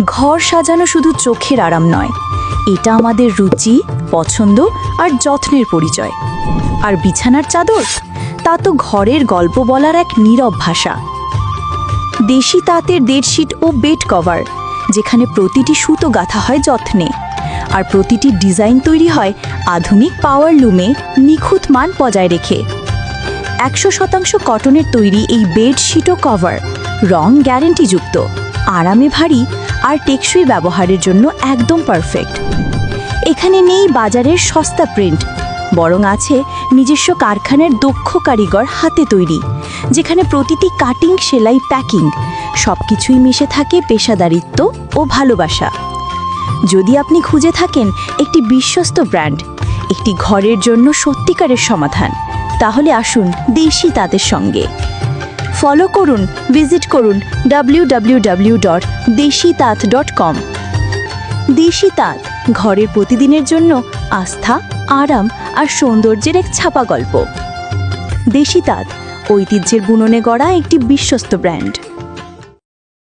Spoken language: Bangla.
ঘর সাজানো শুধু চোখের আরাম নয়, এটা আমাদের রুচি, পছন্দ আর যত্নের পরিচয়। আর বিছানার চাদর, তা তো ঘরের গল্প বলার এক নীরব ভাষা। দেশি তাঁতের বেডশিট ও বেড কভার, যেখানে প্রতিটি সুতো গাঁথা হয় যত্নে, আর প্রতিটি ডিজাইন তৈরি হয় আধুনিক পাওয়ার লুমে নিখুঁত মান বজায় রেখে। 100% কটনের তৈরি এই বেডশিট ও কভার রং গ্যারেন্টিযুক্ত, আরামে ভারী আর টেকসই ব্যবহারের জন্য একদম পারফেক্ট। এখানে নেই বাজারের সস্তা প্রিন্ট, বরং আছে নিজস্ব কারখানার দক্ষ কারিগর হাতে তৈরি, যেখানে প্রতিটি কাটিং, সেলাই, প্যাকিং সবকিছুই মিশে থাকে পেশাদারিত্ব ও ভালোবাসা। যদি আপনি খুঁজে থাকেন একটি বিশ্বস্ত ব্র্যান্ড, একটি ঘরের জন্য সত্যিকারের সমাধান, তাহলে আসুন দেশি তাঁতের সঙ্গে। ফলো করুন, ভিজিট করুন www.deshitath.com। দেশি তাঁত, ঘরের প্রতিদিনের জন্য আস্থা, আরাম আর সৌন্দর্যের এক ছাপা গল্প। দেশি তাঁত, ঐতিহ্যের বুননে গড়া একটি বিশ্বস্ত ব্র্যান্ড।